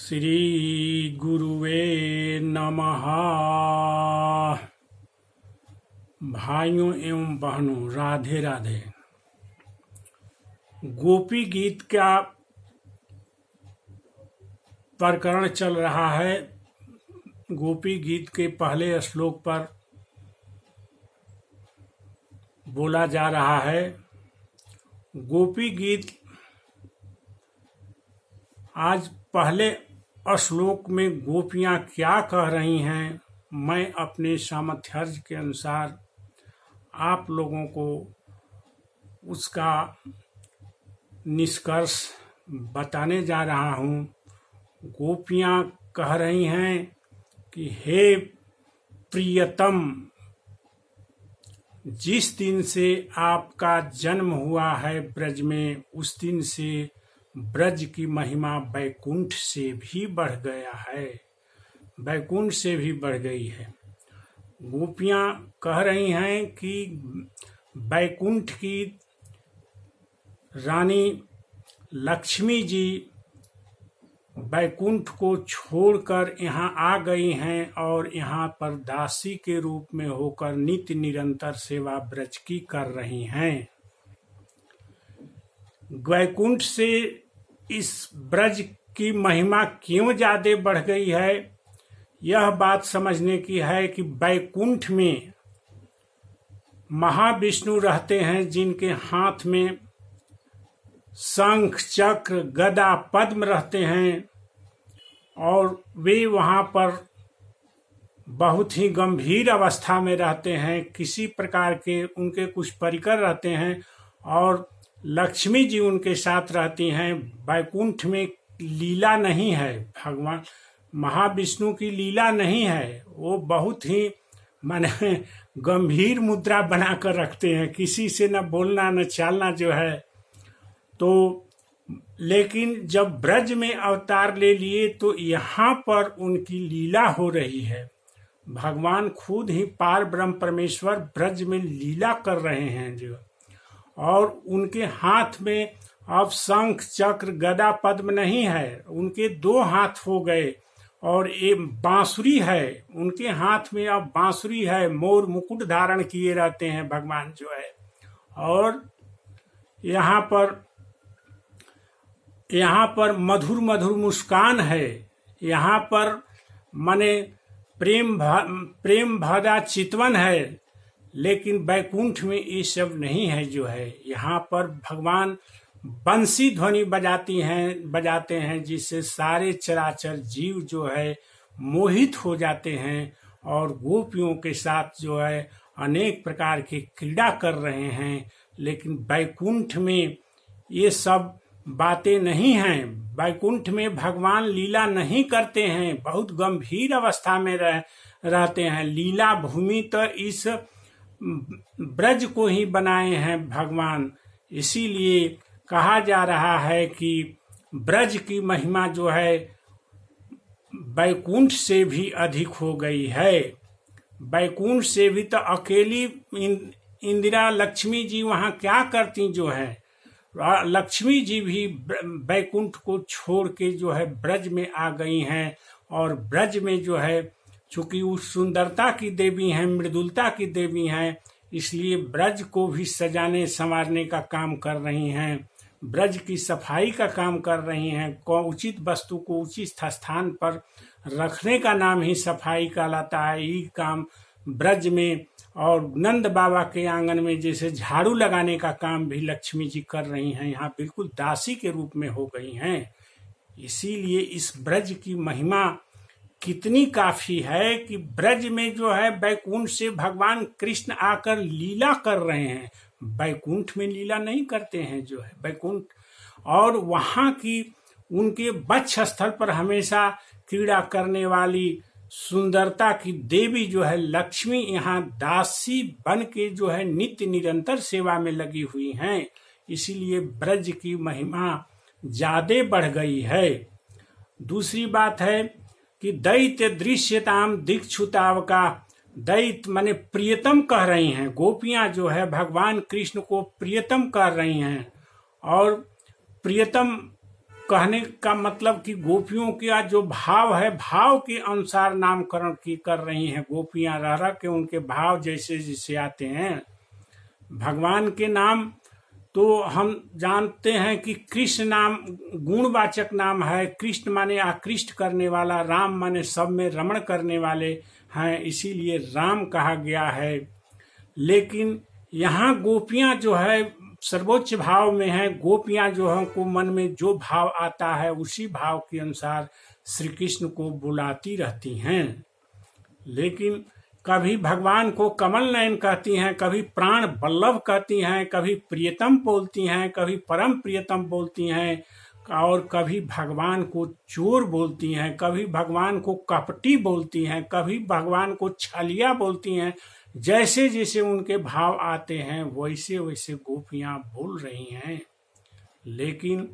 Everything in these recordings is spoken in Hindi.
श्री गुरुवे नमः। भाइयों एवं बहनों, राधे राधे। गोपी गीत का प्रकरण चल रहा है। गोपी गीत के पहले श्लोक पर बोला जा रहा है। गोपी गीत आज पहले श्लोक में गोपियां क्या कह रही हैं, मैं अपने सामर्थ्य के अनुसार आप लोगों को उसका निष्कर्ष बताने जा रहा हूँ। गोपियां कह रही हैं कि हे प्रियतम, जिस दिन से आपका जन्म हुआ है ब्रज में, उस दिन से ब्रज की महिमा बैकुंठ से भी बढ़ गया है, बैकुंठ से भी बढ़ गई है। गोपियां कह रही हैं कि बैकुंठ की रानी लक्ष्मी जी बैकुंठ को छोड़कर यहाँ आ गई हैं और यहाँ पर दासी के रूप में होकर नित्य निरंतर सेवा ब्रज की कर रही हैं। वैकुंठ से इस ब्रज की महिमा क्यों ज्यादा बढ़ गई है, यह बात समझने की है कि वैकुंठ में महाविष्णु रहते हैं, जिनके हाथ में शंख चक्र गदा पद्म रहते हैं और वे वहां पर बहुत ही गंभीर अवस्था में रहते हैं। किसी प्रकार के उनके कुछ परिकर रहते हैं और लक्ष्मी जी उनके साथ रहती हैं। वैकुंठ में लीला नहीं है, भगवान महाविष्णु की लीला नहीं है। वो बहुत ही माने गंभीर मुद्रा बनाकर रखते हैं, किसी से न बोलना न चालना जो है। तो लेकिन जब ब्रज में अवतार ले लिए तो यहाँ पर उनकी लीला हो रही है। भगवान खुद ही पार ब्रह्म परमेश्वर ब्रज में लीला कर रहे हैं जो, और उनके हाथ में अब शंख चक्र गदा पद्म नहीं है, उनके दो हाथ हो गए और एक बांसुरी है उनके हाथ में। अब बांसुरी है, मोर मुकुट धारण किए रहते हैं भगवान जो है। और यहाँ पर मधुर मधुर मुस्कान है। यहाँ पर माने प्रेम भरा चितवन है। लेकिन बैकुंठ में ये सब नहीं है जो है। यहाँ पर भगवान बंसी ध्वनि बजाते हैं, जिससे सारे चराचर जीव जो है मोहित हो जाते हैं और गोपियों के साथ जो है अनेक प्रकार की क्रीड़ा कर रहे हैं। लेकिन बैकुंठ में ये सब बातें नहीं हैं। बैकुंठ में भगवान लीला नहीं करते हैं, बहुत गंभीर अवस्था में रहते हैं। लीला भूमि तो इस ब्रज को ही बनाए हैं भगवान। इसीलिए कहा जा रहा है कि ब्रज की महिमा जो है बैकुंठ से भी अधिक हो गई है। बैकुंठ से भी तो अकेली इंदिरा लक्ष्मी जी वहाँ क्या करती जो है। लक्ष्मी जी भी बैकुंठ को छोड़ के जो है ब्रज में आ गई हैं और ब्रज में जो है चूंकि उस सुंदरता की देवी हैं, मृदुलता की देवी हैं, इसलिए ब्रज को भी सजाने संवारने का काम कर रही हैं, ब्रज की सफाई का काम कर रही हैं। उचित वस्तु को उचित स्थान पर रखने का नाम ही सफाई कहलाता है। ये काम ब्रज में और नंद बाबा के आंगन में जैसे झाड़ू लगाने का काम भी लक्ष्मी जी कर रही हैं, यहाँ बिल्कुल दासी के रूप में हो गई हैं। इसीलिए इस ब्रज की महिमा कितनी काफी है कि ब्रज में जो है बैकुंठ से भगवान कृष्ण आकर लीला कर रहे हैं। बैकुंठ में लीला नहीं करते हैं जो है बैकुंठ। और वहाँ की उनके वक्ष स्थल पर हमेशा क्रीड़ा करने वाली सुंदरता की देवी जो है लक्ष्मी यहाँ दासी बन के जो है नित्य निरंतर सेवा में लगी हुई हैं। इसीलिए ब्रज की महिमा ज्यादा बढ़ गई है। दूसरी बात है कि दैत्य दृश्यताम दीक्षुतावका, दैत्य माने प्रियतम कह रही हैं। गोपियां जो है भगवान कृष्ण को प्रियतम कह रही हैं और प्रियतम कहने का मतलब कि गोपियों का जो भाव है, भाव के अनुसार नामकरण की कर रही हैं गोपियां, रह रह के उनके भाव जैसे जैसे आते हैं। भगवान के नाम तो हम जानते हैं कि कृष्ण नाम गुणवाचक नाम है। कृष्ण माने आकृष्ट करने वाला, राम माने सब में रमण करने वाले हैं, इसीलिए राम कहा गया है। लेकिन यहाँ गोपियां जो है सर्वोच्च भाव में है। गोपियां जो हमको मन में जो भाव आता है उसी भाव के अनुसार श्री कृष्ण को बुलाती रहती हैं। लेकिन कभी भगवान को कमल नयन कहती हैं, कभी प्राण वल्लभ कहती हैं, कभी प्रियतम बोलती हैं, कभी परम प्रियतम बोलती हैं, और कभी भगवान को चोर बोलती हैं, कभी भगवान को कपटी बोलती हैं, कभी भगवान को छलिया बोलती हैं। जैसे जैसे उनके भाव आते हैं वैसे वैसे गोपियां बोल रही हैं। लेकिन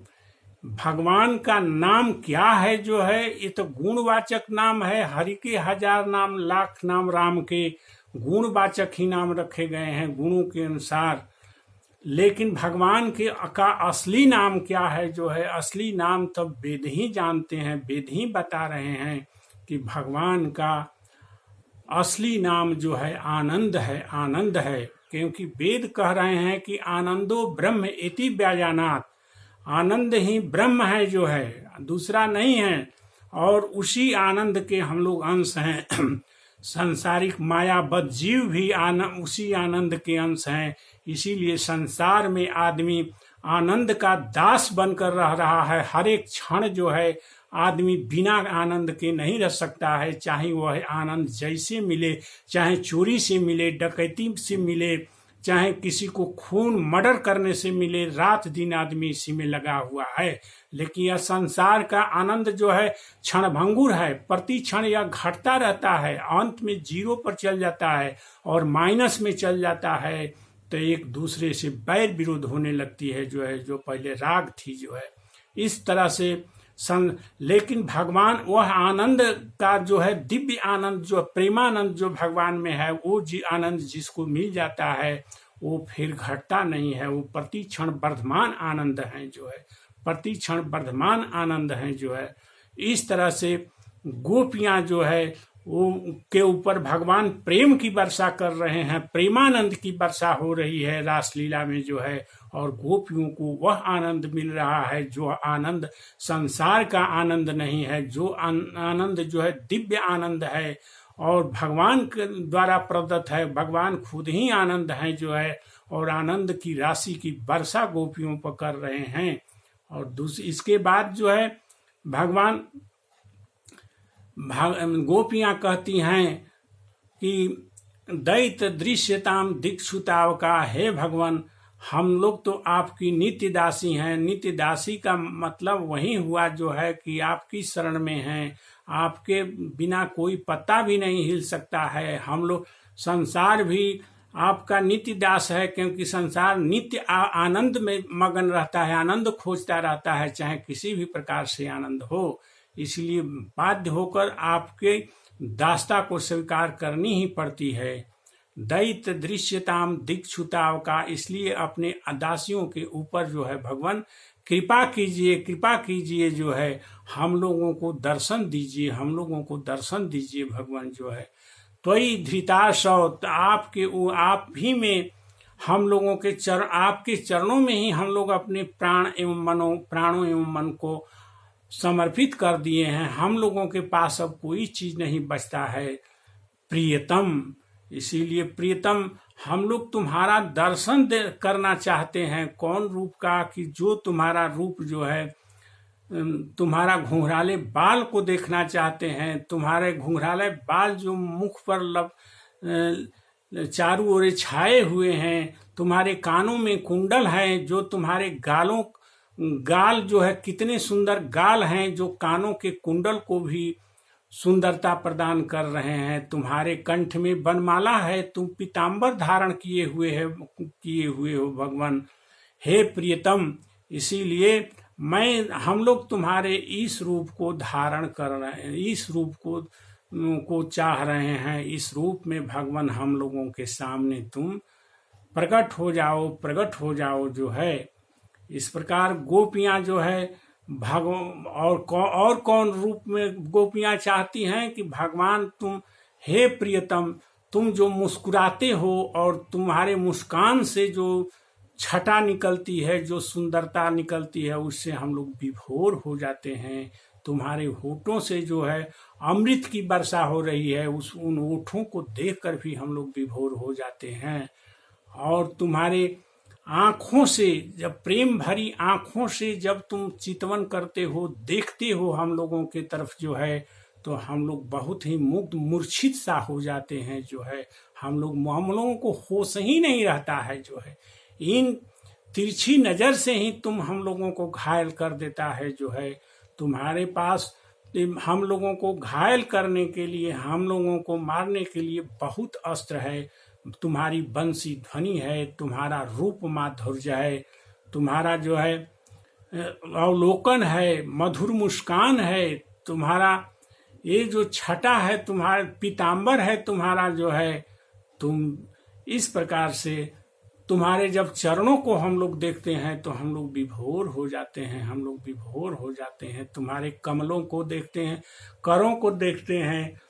भगवान का नाम क्या है जो है, ये तो गुणवाचक नाम है। हरि के 1000 नाम लाख नाम, राम के गुणवाचक ही नाम रखे गए हैं गुणों के अनुसार। लेकिन भगवान के का असली नाम क्या है जो है, असली नाम तो वेद ही जानते हैं, वेद ही बता रहे हैं कि भगवान का असली नाम जो है आनंद है, आनंद है। क्योंकि वेद कह रहे हैं कि आनंदो ब्रह्म इति व्याजानात्, आनंद ही ब्रह्म है जो है, दूसरा नहीं है। और उसी आनंद के हम लोग अंश हैं। सांसारिक मायाबद्ध जीव भी उसी आनंद के अंश हैं। इसीलिए संसार में आदमी आनंद का दास बनकर रह रहा है। हर एक क्षण जो है आदमी बिना आनंद के नहीं रह सकता है। चाहे वह आनंद जैसे मिले, चाहे चोरी से मिले, डकैती से मिले, चाहे किसी को खून मर्डर करने से मिले, रात दिन आदमी इसी में लगा हुआ है। लेकिन यह संसार का आनंद जो है क्षणभंगुर है, प्रति क्षण यह घटता रहता है, अंत में 0 पर चल जाता है और माइनस में चल जाता है। तो एक दूसरे से बैर विरोध होने लगती है जो है, जो पहले राग थी जो है, इस तरह से लेकिन भगवान वह आनंद का जो है दिव्य आनंद, जो प्रेमानंद जो भगवान में है, वो आनंद जिसको मिल जाता है वो फिर घटता नहीं है। वो प्रति क्षण वर्धमान आनंद है जो है, प्रति क्षण वर्धमान आनंद है जो है। इस तरह से गोपियां जो है वो के ऊपर भगवान प्रेम की वर्षा कर रहे हैं, प्रेमानंद की वर्षा हो रही है रासलीला में जो है। और गोपियों को वह आनंद मिल रहा है जो आनंद संसार का आनंद नहीं है, जो आनंद जो है दिव्य आनंद है और भगवान के द्वारा प्रदत्त है। भगवान खुद ही आनंद है जो है, और आनंद की राशि की वर्षा गोपियों पर कर रहे हैं। और इसके बाद जो है भगवान गोपियां कहती हैं कि दैत दृश्यताम दीक्षुताव का, हे भगवान हम लोग तो आपकी नित्य दासी हैं। नित्य दासी का मतलब वही हुआ जो है कि आपकी शरण में हैं, आपके बिना कोई पत्ता भी नहीं हिल सकता है। हम लोग संसार भी आपका नित्य दास है, क्योंकि संसार नित्य आनंद में मगन रहता है, आनंद खोजता रहता है, चाहे किसी भी प्रकार से आनंद हो। इसलिए बाध्य होकर आपके दासता को स्वीकार करनी ही पड़ती है। दैत दृश्यताम दीक्षुताव का, इसलिए अपने दासियों के ऊपर जो है भगवान कृपा कीजिए, कृपा कीजिए जो है, हम लोगों को दर्शन दीजिए, हम लोगों को दर्शन दीजिए भगवान जो है। त्वयि धृताशौ, आपके आप ही में हम लोगों के आपके चरणों में ही हम लोग अपने प्राणों एवं मन को समर्पित कर दिए हैं। हम लोगों के पास अब कोई चीज नहीं बचता है। प्रियतम, इसीलिए प्रियतम हम लोग तुम्हारा दर्शन करना चाहते हैं। कौन रूप का, कि जो तुम्हारा रूप जो है, तुम्हारा घुंघराले बाल को देखना चाहते हैं। तुम्हारे घुंघराले बाल जो मुख पर चारों ओर छाए हुए हैं, तुम्हारे कानों में कुंडल हैं, जो तुम्हारे गाल जो है कितने सुंदर गाल हैं, जो कानों के कुंडल को भी सुंदरता प्रदान कर रहे हैं। तुम्हारे कंठ में बनमाला है, तुम पीताम्बर धारण किए हुए हो भगवान, हे प्रियतम। इसीलिए हम लोग तुम्हारे इस रूप को धारण कर रहे हैं, इस रूप को चाह रहे हैं। इस रूप में भगवान हम लोगों के सामने तुम प्रकट हो जाओ जो है। इस प्रकार गोपियां जो है और कौन रूप में गोपियां चाहती हैं कि भगवान तुम, हे प्रियतम, तुम जो मुस्कुराते हो और तुम्हारे मुस्कान से जो छटा निकलती है, जो सुंदरता निकलती है, उससे हम लोग विभोर हो जाते हैं। तुम्हारे होठों से जो है अमृत की वर्षा हो रही है, उन होठों को देखकर भी हम लोग विभोर हो जाते हैं। और तुम्हारे आंखों से, जब प्रेम भरी आंखों से जब तुम चितवन करते हो, देखते हो हम लोगों के तरफ जो है, तो हम लोग बहुत ही मुग्ध मूर्छित सा हो जाते हैं। जो है हम लोगों को होश ही नहीं रहता है। जो है इन तिरछी नजर से ही तुम हम लोगों को घायल कर देता है। जो है तुम्हारे पास हम लोगों को घायल करने के लिए, हम लोगों को मारने के लिए बहुत अस्त्र है। तुम्हारी बंसी ध्वनि है, तुम्हारा रूप माधुर्य है, तुम्हारा जो है अवलोकन है, मधुर मुस्कान है, तुम्हारा ये जो छटा है, तुम्हारा पीताम्बर है तुम्हारा जो है। तुम इस प्रकार से तुम्हारे जब चरणों को हम लोग देखते हैं तो हम लोग विभोर हो जाते हैं, हम लोग विभोर हो जाते हैं। तुम्हारे कमलों को देखते हैं, करों को देखते हैं,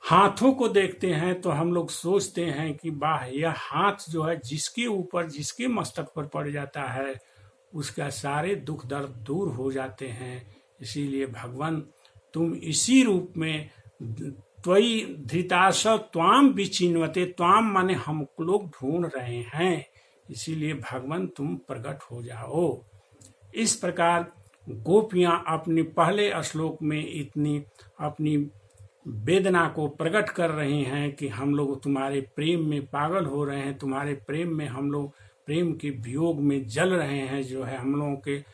हाथों को देखते हैं, तो हम लोग सोचते हैं कि वाह, यह हाथ जो है जिसके ऊपर, जिसके मस्तक पर पड़ जाता है, उसका सारे दुख दर्द दूर हो जाते हैं। इसीलिए भगवान तुम इसी रूप में, त्वयि धृताश त्वाम विचिन्वते, त्वाम माने हम लोग ढूंढ रहे हैं, इसीलिए भगवान तुम प्रकट हो जाओ। इस प्रकार गोपियां अपने पहले श्लोक में इतनी अपनी वेदना को प्रकट कर रही हैं कि हम लोग तुम्हारे प्रेम में पागल हो रहे हैं, तुम्हारे प्रेम में हम लोग प्रेम के वियोग में जल रहे हैं। जो है हम लोगों के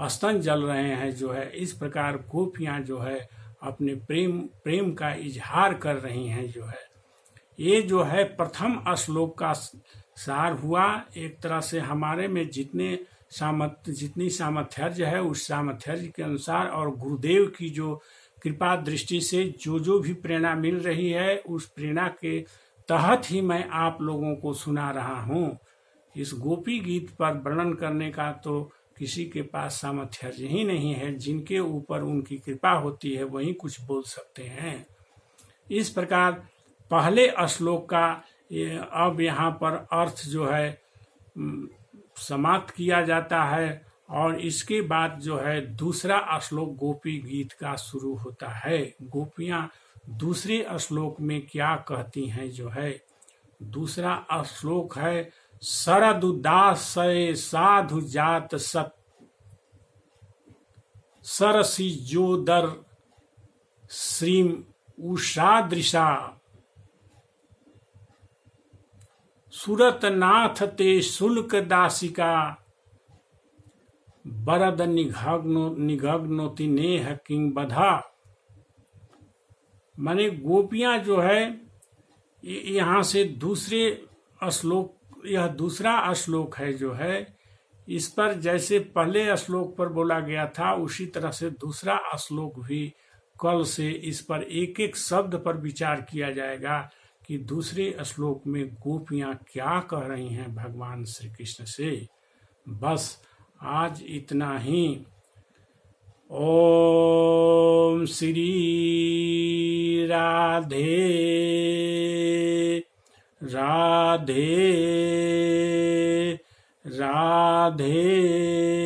स्तन जल रहे हैं। जो है इस प्रकार गोपियां जो है अपने प्रेम का इजहार कर रही हैं। जो है ये जो है प्रथम श्लोक का सार हुआ। एक तरह से हमारे में जितनी सामर्थ्य है, उस सामर्थ्य के अनुसार और गुरुदेव की जो कृपा दृष्टि से जो भी प्रेरणा मिल रही है, उस प्रेरणा के तहत ही मैं आप लोगों को सुना रहा हूँ। इस गोपी गीत पर वर्णन करने का तो किसी के पास सामर्थ्य ही नहीं है। जिनके ऊपर उनकी कृपा होती है वही कुछ बोल सकते हैं। इस प्रकार पहले श्लोक का अब यहाँ पर अर्थ जो है समाप्त किया जाता है और इसके बाद जो है दूसरा श्लोक गोपी गीत का शुरू होता है। गोपियां दूसरे श्लोक में क्या कहती हैं? जो है दूसरा श्लोक है, शरद उदासय साधु जात सत सरसी जोदर श्रीम उषा दृशा सुरत नाथ ते शुल्क दासिका बरद निघग्नोति नेह किंग बधा। माने गोपियां जो है यहाँ से दूसरे श्लोक, यह दूसरा श्लोक है जो है, इस पर जैसे पहले श्लोक पर बोला गया था उसी तरह से दूसरा श्लोक भी कल से इस पर एक एक शब्द पर विचार किया जाएगा कि दूसरे श्लोक में गोपियां क्या कह रही हैं भगवान श्री कृष्ण से। बस आज इतना ही। ओम श्री राधे राधे राधे।